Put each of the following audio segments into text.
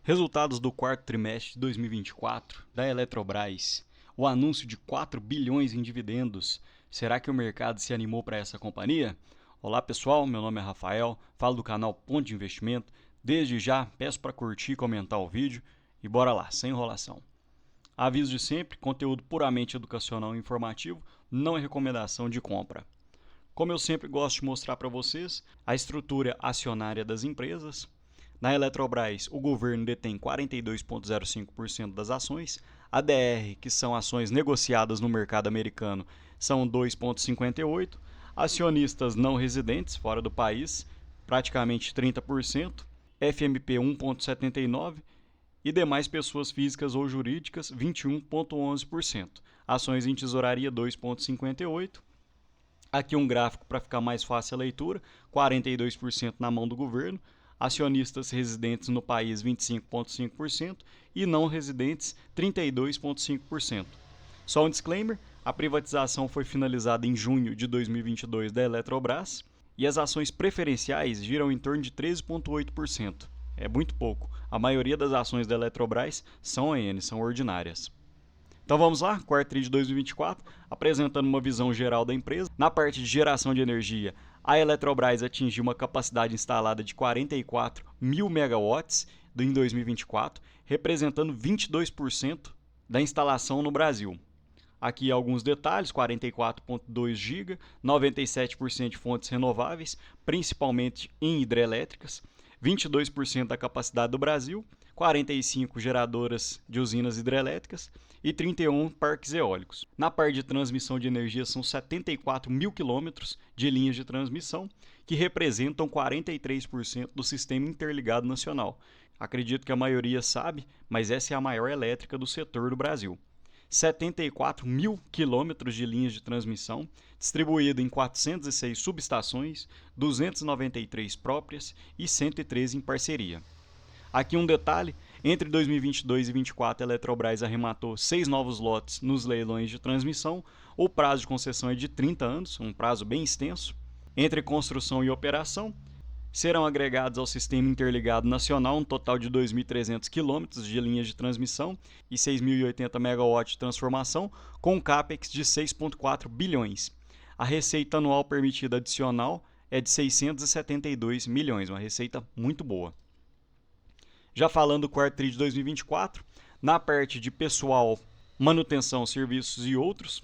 Resultados do quarto trimestre de 2024 da Eletrobras. O anúncio de 4 bilhões em dividendos. Será que o mercado se animou para essa companhia? Olá pessoal, meu nome é Rafael, falo do canal Ponto de Investimento. Desde já, peço para curtir e comentar o vídeo e bora lá, sem enrolação. Aviso de sempre, conteúdo puramente educacional e informativo, não é recomendação de compra. Como eu sempre gosto de mostrar para vocês, a estrutura acionária das empresas. Na Eletrobras, o governo detém 42,05% das ações, a DR, que são ações negociadas no mercado americano, são 2,58%, acionistas não residentes fora do país, praticamente 30%, FMP 1,79% e demais pessoas físicas ou jurídicas 21,11%, ações em tesouraria 2,58%. Aqui um gráfico para ficar mais fácil a leitura, 42% na mão do governo, acionistas residentes no país 25,5% e não residentes 32,5%. Só um disclaimer, a privatização foi finalizada em junho de 2022 da Eletrobras e as ações preferenciais giram em torno de 13,8%. É muito pouco. A maioria das ações da Eletrobras são ON, são ordinárias. Então vamos lá, quarto TRI de 2024, apresentando uma visão geral da empresa. Na parte de geração de energia, a Eletrobras atingiu uma capacidade instalada de 44 mil megawatts em 2024, representando 22% da instalação no Brasil. Aqui alguns detalhes, 44,2 GB, 97% de fontes renováveis, principalmente em hidrelétricas, 22% da capacidade do Brasil, 45 geradoras de usinas hidrelétricas e 31 parques eólicos. Na parte de transmissão de energia, são 74 mil quilômetros de linhas de transmissão, que representam 43% do sistema interligado nacional. Acredito que a maioria sabe, mas essa é a maior elétrica do setor do Brasil. 74 mil quilômetros de linhas de transmissão, distribuído em 406 subestações, 293 próprias e 113 em parceria. Aqui um detalhe, entre 2022 e 2024 a Eletrobras arrematou 6 novos lotes nos leilões de transmissão, o prazo de concessão é de 30 anos, um prazo bem extenso. Entre construção e operação, serão agregados ao Sistema Interligado Nacional um total de 2.300 km de linhas de transmissão e 6.080 MW de transformação, com um CAPEX de 6,4 bilhões. A receita anual permitida adicional é de 672 milhões, uma receita muito boa. Já falando do quarto TRI de 2024, na parte de pessoal, manutenção, serviços e outros,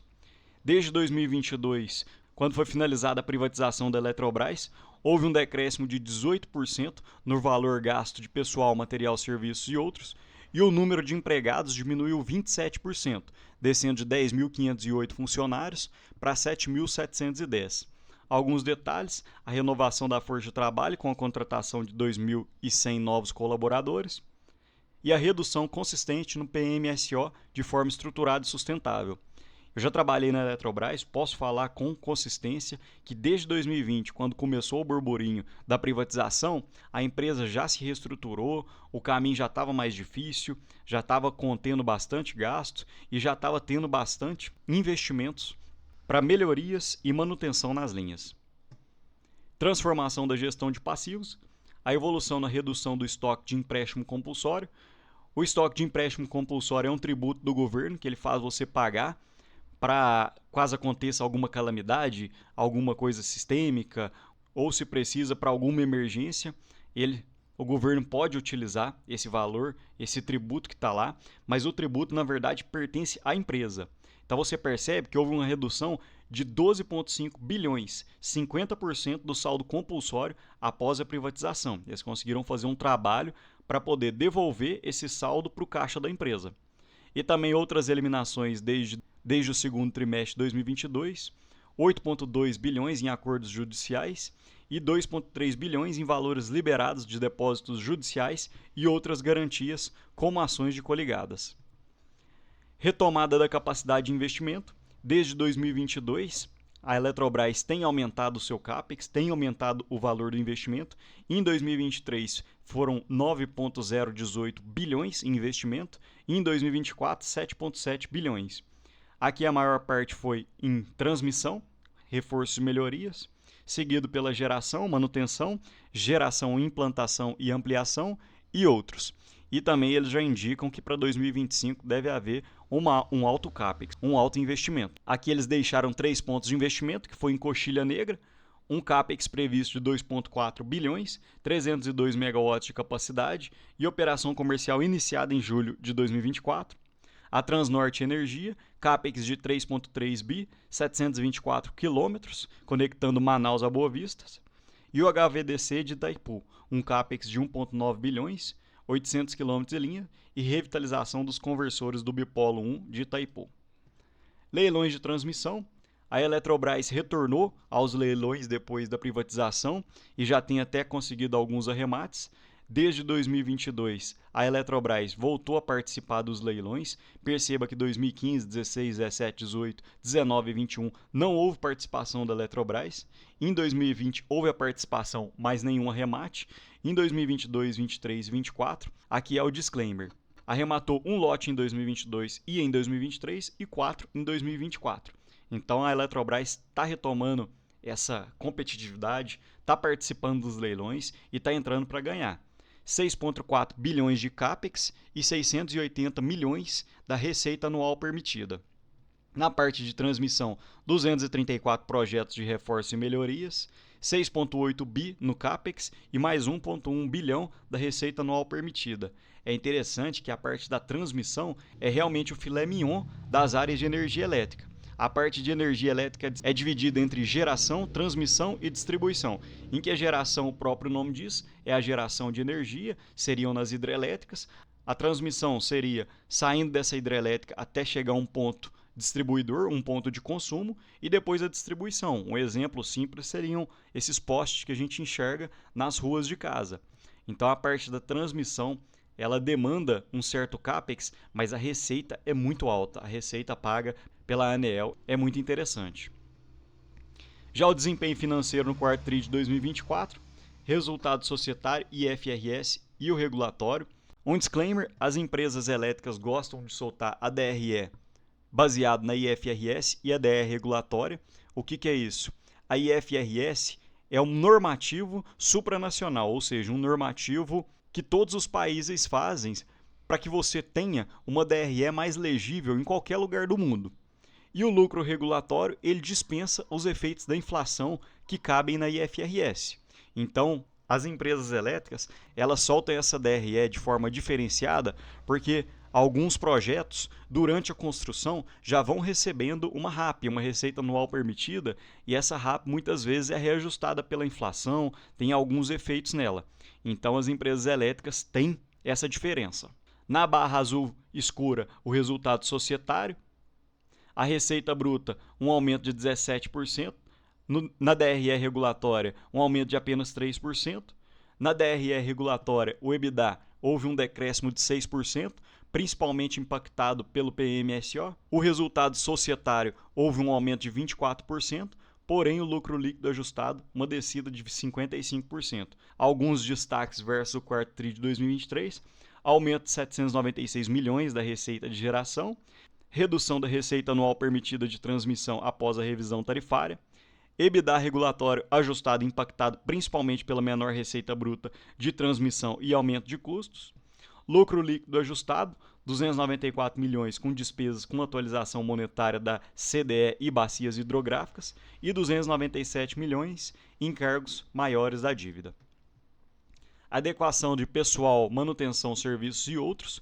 desde 2022, quando foi finalizada a privatização da Eletrobras, houve um decréscimo de 18% no valor gasto de pessoal, material, serviços e outros, e o número de empregados diminuiu 27%, descendo de 10.508 funcionários para 7.710. Alguns detalhes, a renovação da força de trabalho com a contratação de 2.100 novos colaboradores e a redução consistente no PMSO de forma estruturada e sustentável. Eu já trabalhei na Eletrobras, posso falar com consistência que desde 2020, quando começou o burburinho da privatização, a empresa já se reestruturou, o caminho já estava mais difícil, já estava contendo bastante gasto e já estava tendo bastante investimentos para melhorias e manutenção nas linhas. Transformação da gestão de passivos, a evolução na redução do estoque de empréstimo compulsório. O estoque de empréstimo compulsório é um tributo do governo que ele faz você pagar para caso aconteça alguma calamidade, alguma coisa sistêmica, ou se precisa para alguma emergência, o governo pode utilizar esse valor, esse tributo que está lá, mas o tributo na verdade pertence à empresa. Então você percebe que houve uma redução de 12,5 bilhões, 50% do saldo compulsório após a privatização. Eles conseguiram fazer um trabalho para poder devolver esse saldo para o caixa da empresa. E também outras eliminações desde o segundo trimestre de 2022, 8,2 bilhões em acordos judiciais e 2,3 bilhões em valores liberados de depósitos judiciais e outras garantias, como ações de coligadas. Retomada da capacidade de investimento. Desde 2022, a Eletrobras tem aumentado o seu CAPEX, tem aumentado o valor do investimento. Em 2023, foram 9,018 bilhões em investimento. E em 2024, 7,7 bilhões. Aqui a maior parte foi em transmissão, reforços e melhorias, seguido pela geração, manutenção, geração, implantação e ampliação e outros. E também eles já indicam que para 2025 deve haver um alto CAPEX, um alto investimento. Aqui eles deixaram 3 pontos de investimento, que foi em Coxilha Negra, um CAPEX previsto de 2,4 bilhões, 302 megawatts de capacidade e operação comercial iniciada em julho de 2024. A Transnorte Energia, CAPEX de 3,3 bi, 724 quilômetros, conectando Manaus a Boa Vista. E o HVDC de Itaipu, um CAPEX de 1,9 bilhões, 800 km de linha e revitalização dos conversores do Bipolo 1 de Itaipu. Leilões de transmissão. A Eletrobras retornou aos leilões depois da privatização e já tem até conseguido alguns arremates. Desde 2022, a Eletrobras voltou a participar dos leilões. Perceba que 2015, 16, 17, 18, 19 e 21 não houve participação da Eletrobras. Em 2020 houve a participação, mas nenhum arremate. Em 2022, 23 e 24, aqui é o disclaimer. Arrematou um lote em 2022 e em 2023 e 4 em 2024. Então a Eletrobras está retomando essa competitividade, está participando dos leilões e está entrando para ganhar. 6,4 bilhões de CAPEX e 680 milhões da receita anual permitida. Na parte de transmissão, 234 projetos de reforço e melhorias, 6,8 bi no CAPEX e mais 1,1 bilhão da receita anual permitida. É interessante que a parte da transmissão é realmente o filé mignon das áreas de energia elétrica. A parte de energia elétrica é dividida entre geração, transmissão e distribuição, em que a geração, o próprio nome diz, é a geração de energia, seriam nas hidrelétricas. A transmissão seria saindo dessa hidrelétrica até chegar a um ponto distribuidor, um ponto de consumo, e depois a distribuição. Um exemplo simples seriam esses postes que a gente enxerga nas ruas de casa. Então a parte da transmissão ela demanda um certo CAPEX, mas a receita é muito alta. A receita paga pela ANEEL é muito interessante. Já o desempenho financeiro no quarto TRI de 2024, resultado societário, IFRS e o regulatório. Um disclaimer, as empresas elétricas gostam de soltar a DRE baseado na IFRS e a DR regulatória. O que é isso? A IFRS é um normativo supranacional, ou seja, um normativo que todos os países fazem para que você tenha uma DRE mais legível em qualquer lugar do mundo. E o lucro regulatório, ele dispensa os efeitos da inflação que cabem na IFRS. Então, as empresas elétricas, elas soltam essa DRE de forma diferenciada, porque alguns projetos, durante a construção, já vão recebendo uma RAP, uma receita anual permitida, e essa RAP muitas vezes é reajustada pela inflação, tem alguns efeitos nela. Então as empresas elétricas têm essa diferença. Na barra azul escura, o resultado societário, a receita bruta, um aumento de 17%, na DRE regulatória, um aumento de apenas 3%, na DRE regulatória, o EBITDA, houve um decréscimo de 6%, principalmente impactado pelo PMSO. O resultado societário, houve um aumento de 24%, porém o lucro líquido ajustado, uma descida de 55%. Alguns destaques versus o quarto TRI de 2023, aumento de 796 milhões da receita de geração, redução da receita anual permitida de transmissão após a revisão tarifária, EBITDA regulatório ajustado impactado principalmente pela menor receita bruta de transmissão e aumento de custos, lucro líquido ajustado, 294 milhões com despesas com atualização monetária da CDE e bacias hidrográficas e 297 milhões em encargos maiores da dívida. Adequação de pessoal, manutenção, serviços e outros,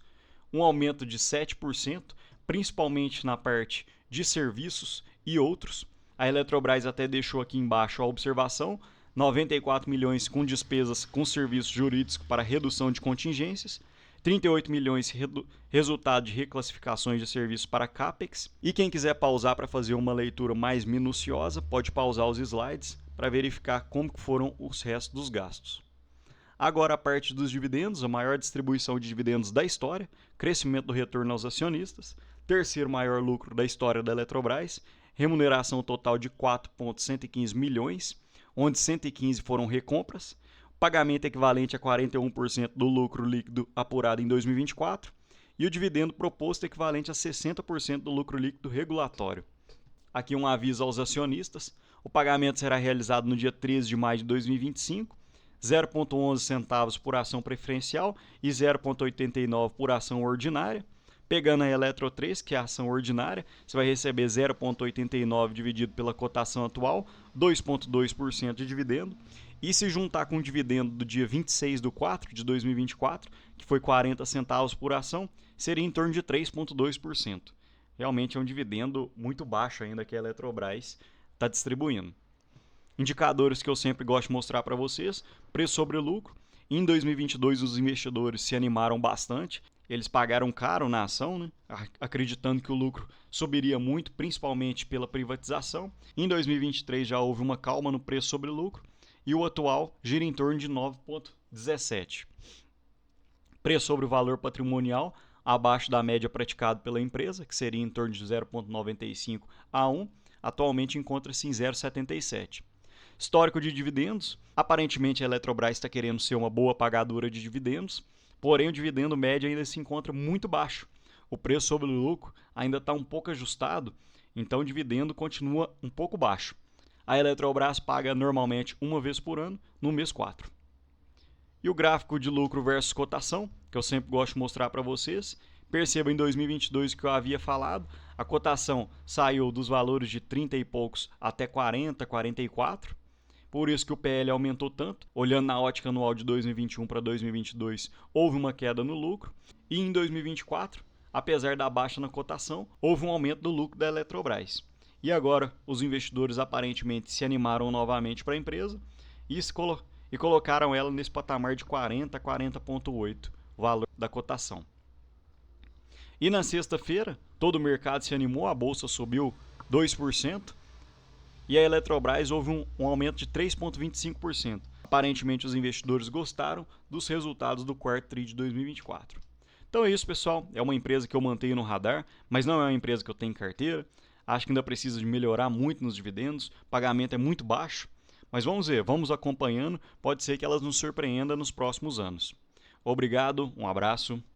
um aumento de 7%, principalmente na parte de serviços e outros. A Eletrobras até deixou aqui embaixo a observação, 94 milhões com despesas com serviços jurídicos para redução de contingências, 38 milhões resultado de reclassificações de serviços para CAPEX. E quem quiser pausar para fazer uma leitura mais minuciosa, pode pausar os slides para verificar como foram os restos dos gastos. Agora a parte dos dividendos, a maior distribuição de dividendos da história, crescimento do retorno aos acionistas, terceiro maior lucro da história da Eletrobras, remuneração total de 4,115 milhões, onde 115 foram recompras, pagamento equivalente a 41% do lucro líquido apurado em 2024 e o dividendo proposto equivalente a 60% do lucro líquido regulatório. Aqui um aviso aos acionistas, o pagamento será realizado no dia 13 de maio de 2025, 0,11 centavos por ação preferencial e 0,89 por ação ordinária. Pegando a Eletro 3, que é a ação ordinária, você vai receber 0,89 dividido pela cotação atual, 2,2% de dividendo. E se juntar com o dividendo do dia 26 de 4 de 2024, que foi 40 centavos por ação, seria em torno de 3,2%. Realmente é um dividendo muito baixo ainda que a Eletrobras está distribuindo. Indicadores que eu sempre gosto de mostrar para vocês: preço sobre lucro. Em 2022 os investidores se animaram bastante, eles pagaram caro na ação, né? Acreditando que o lucro subiria muito, principalmente pela privatização. Em 2023 já houve uma calma no preço sobre lucro e o atual gira em torno de 9,17. Preço sobre o valor patrimonial abaixo da média praticada pela empresa, que seria em torno de 0,95 a 1, atualmente encontra-se em 0,77. Histórico de dividendos: aparentemente a Eletrobras está querendo ser uma boa pagadora de dividendos, porém o dividendo médio ainda se encontra muito baixo. O preço sobre o lucro ainda está um pouco ajustado, então o dividendo continua um pouco baixo. A Eletrobras paga normalmente uma vez por ano, no mês 4. E o gráfico de lucro versus cotação, que eu sempre gosto de mostrar para vocês. Perceba em 2022 que eu havia falado, a cotação saiu dos valores de 30 e poucos até 40, 44. Por isso que o PL aumentou tanto. Olhando na ótica anual de 2021 para 2022, houve uma queda no lucro. E em 2024, apesar da baixa na cotação, houve um aumento do lucro da Eletrobras. E agora, os investidores aparentemente se animaram novamente para a empresa e colocaram ela nesse patamar de 40, 40,8, o valor da cotação. E na sexta-feira, todo o mercado se animou, a bolsa subiu 2%. E a Eletrobras houve um aumento de 3,25%. Aparentemente os investidores gostaram dos resultados do quarto TRI de 2024. Então é isso, pessoal. É uma empresa que eu mantenho no radar, mas não é uma empresa que eu tenho em carteira. Acho que ainda precisa de melhorar muito nos dividendos. O pagamento é muito baixo. Mas vamos ver, vamos acompanhando. Pode ser que elas nos surpreendam nos próximos anos. Obrigado, um abraço.